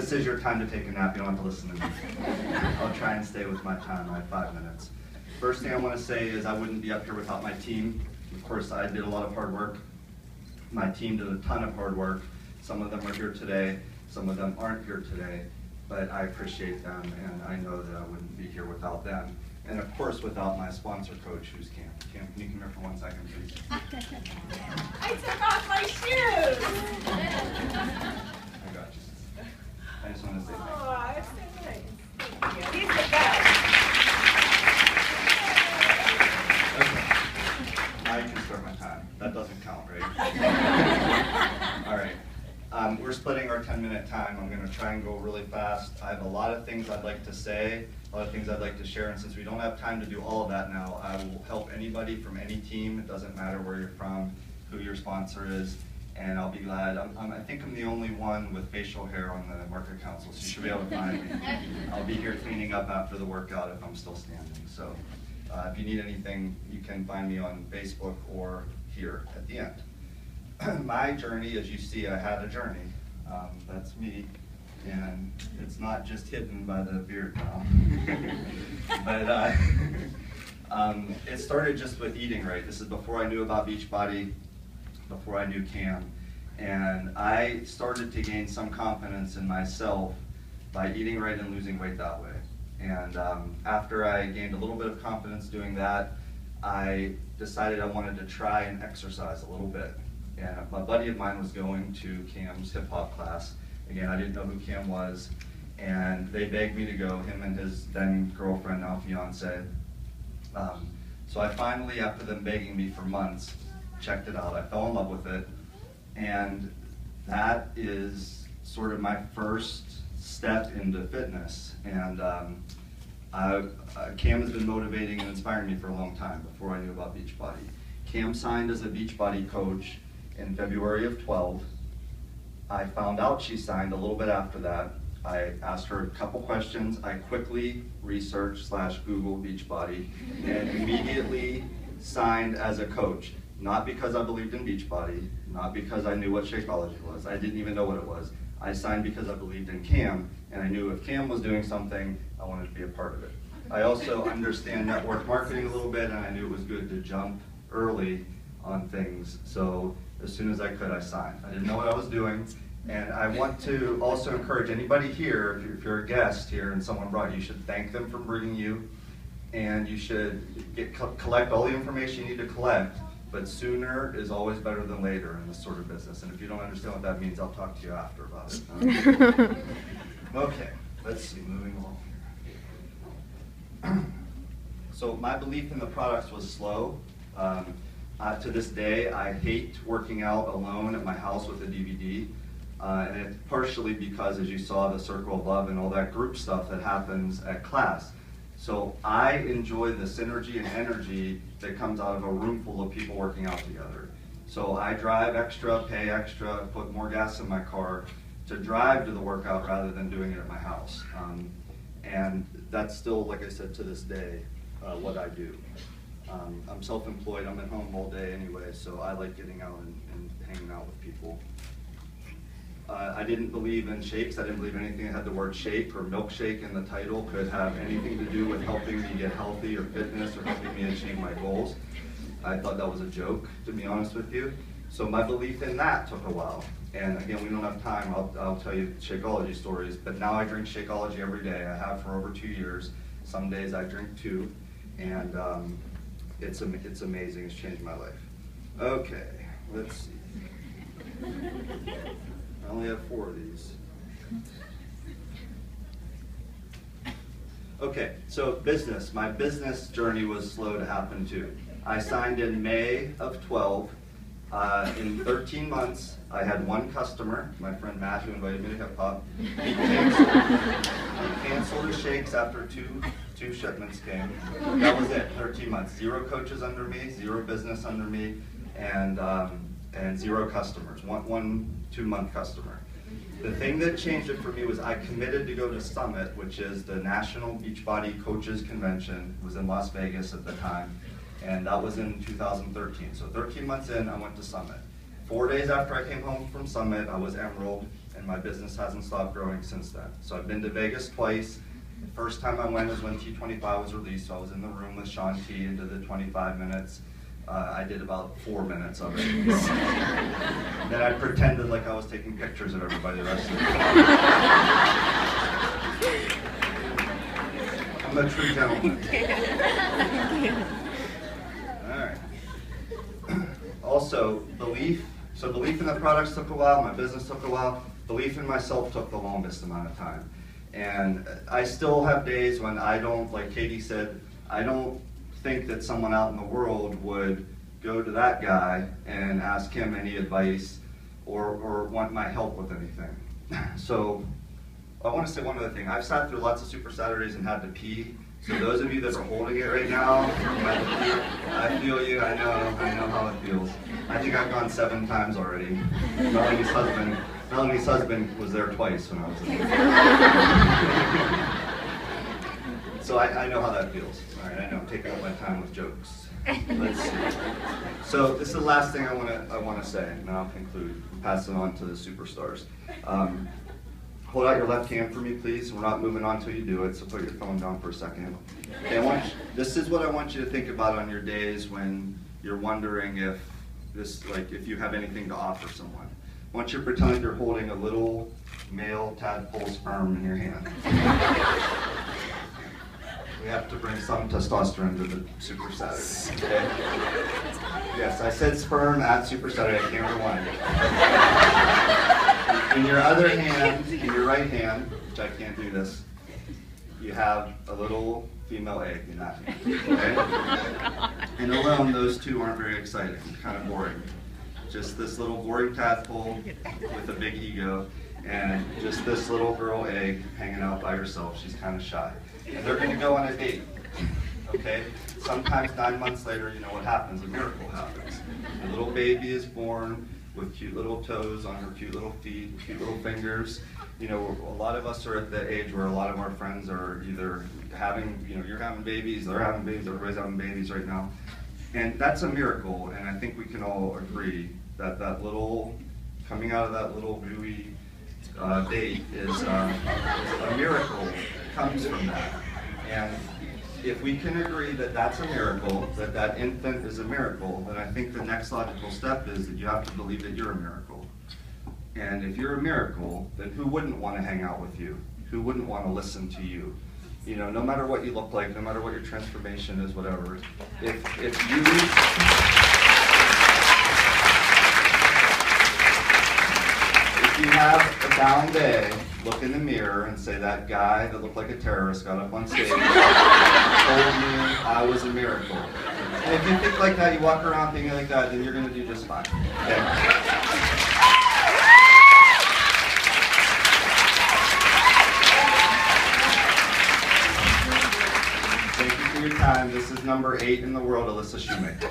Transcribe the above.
this is your time to take a nap. You don't have to listen to me. I'll try and stay with my time. I have 5 minutes. First thing I want to say is I wouldn't be up here without my team. Of course, I did a lot of hard work. My team did a ton of hard work. Some of them are here today. Some of them aren't here today. But I appreciate them, and I know that I wouldn't be here without them. And of course, without my sponsor coach, who's Cam. Cam, can you come here for 1 second, please? I took off my shoes. I got you. I just want to say thank you. Oh, that's so nice. Thank you. He's the best. Okay. Now you can start my time. That doesn't count, right? All right. We're splitting our 10-minute time. I'm going to try and go really fast. I have a lot of things I'd like to say, a lot of things I'd like to share, and since we don't have time to do all of that now, I will help anybody from any team. It doesn't matter where you're from, who your sponsor is, and I'll be glad. I think I'm the only one with facial hair on the market council, so you should be able to find me. I'll be here cleaning up after the workout if I'm still standing. So if you need anything, you can find me on Facebook or here at the end. My journey, as you see, I had a journey. That's me, and it's not just hidden by the beard now. But it started just with eating right. This is before I knew about Beachbody, before I knew Cam, and I started to gain some confidence in myself by eating right and losing weight that way. And after I gained a little bit of confidence doing that, I decided I wanted to try and exercise a little bit. And my buddy of mine was going to Cam's hip hop class. Again, I didn't know who Cam was, and they begged me to go, him and his then girlfriend, now fiance. So I finally, after them begging me for months, checked it out. I fell in love with it, and that is sort of my first step into fitness. And Cam has been motivating and inspiring me for a long time before I knew about Beachbody. Cam signed as a Beachbody coach in February of 12. I found out she signed a little bit after that. I asked her a couple questions. I quickly researched / Googled Beachbody and immediately signed as a coach. Not because I believed in Beachbody, not because I knew what Shakeology was. I didn't even know what it was. I signed because I believed in Cam, and I knew if Cam was doing something, I wanted to be a part of it. I also understand network marketing a little bit, and I knew it was good to jump early on things. So as soon as I could, I signed. I didn't know what I was doing. And I want to also encourage anybody here, if you're a guest here and someone brought you, you should thank them for bringing you, and you should collect all the information you need to collect, but sooner is always better than later in this sort of business. And if you don't understand what that means, I'll talk to you after about it. Okay, let's see, moving along here. So my belief in the products was slow. To this day, I hate working out alone at my house with a DVD. And it's partially because, as you saw, the circle of love and all that group stuff that happens at class. So I enjoy the synergy and energy that comes out of a room full of people working out together. So I drive extra, pay extra, put more gas in my car to drive to the workout rather than doing it at my house. And that's still, like I said, to this day, what I do. I'm self-employed, I'm at home all day anyway, so I like getting out and hanging out with people. I didn't believe in shakes. I didn't believe anything that had the word shake or milkshake in the title could have anything to do with helping me get healthy or fitness or helping me achieve my goals. I thought that was a joke, to be honest with you. So my belief in that took a while. And again, we don't have time. I'll tell you Shakeology stories, but now I drink Shakeology every day. I have for over 2 years. Some days I drink 2, and it's amazing. It's changed my life. Okay, let's see. I only have 4 of these. Okay, so business. My business journey was slow to happen too. I signed in May of 12. In 13 months, I had 1 customer, my friend Matt, who invited me to hip hop. He canceled his shakes after two shipments came. That was it, 13 months. 0 coaches under me, 0 business under me, and 0 customers, one 2-month customer. The thing that changed it for me was I committed to go to Summit, which is the National Beachbody Coaches Convention. It was in Las Vegas at the time, and that was in 2013. So 13 months in, I went to Summit. 4 days after I came home from Summit, I was Emerald, and and my business hasn't stopped growing since then. So I've been to Vegas twice. The first time I went was when T25 was released, so I was in the room with Sean T and did the 25 minutes. I did about 4 minutes of it. Then I pretended like I was taking pictures of everybody the rest of the time. I'm a true gentleman. All right. Also, belief. So belief in the products took a while, my business took a while. Belief in myself took the longest amount of time. And I still have days when I don't, like Katie said, I don't think that someone out in the world would go to that guy and ask him any advice or want my help with anything. So I want to say one other thing. I've sat through lots of Super Saturdays and had to pee. So those of you that are holding it right now, I feel you, I know how it feels. I think I've gone 7 times already. Melanie's husband was there twice when I was there. So I know how that feels. All right, I know, I'm taking up my time with jokes. Let's see. So this is the last thing I want to say, and then I'll conclude and pass it on to the superstars. Hold out your left hand for me, please. We're not moving on until you do it, so put your phone down for a second. Okay, this is what I want you to think about on your days when you're wondering if you have anything to offer someone. I want you to pretend you're holding a little male tadpole sperm in your hand. We have to bring some testosterone to the Super Saturday, okay? Yes, I said sperm at Super Saturday, I can't rewind. In your other hand, in your right hand, which I can't do this, you have a little female egg in that hand, okay? And alone, those two aren't very exciting, kind of boring. Just this little boring tadpole with a big ego, and just this little girl egg hanging out by herself. She's kind of shy. And they're going to go on a date, okay? Sometimes 9 months later, you know what happens, a miracle happens. A little baby is born with cute little toes on her cute little feet, cute little fingers. You know, a lot of us are at the age where a lot of our friends are either having, you're having babies, they're having babies, everybody's having babies right now. And that's a miracle, and I think we can all agree that coming out of that little gooey date is a miracle that comes from that. And if we can agree that that's a miracle, that infant is a miracle, then I think the next logical step is that you have to believe that you're a miracle. And if you're a miracle, then who wouldn't want to hang out with you? Who wouldn't want to listen to you? You know, no matter what you look like, no matter what your transformation is, whatever. If you have a down day, look in the mirror and say, that guy that looked like a terrorist got up on stage, told me I was a miracle. And if you think like that, you walk around thinking like that, then you're going to do just fine. Okay? Thank you for your time. This is number 8 in the world, Alyssa Shoemaker.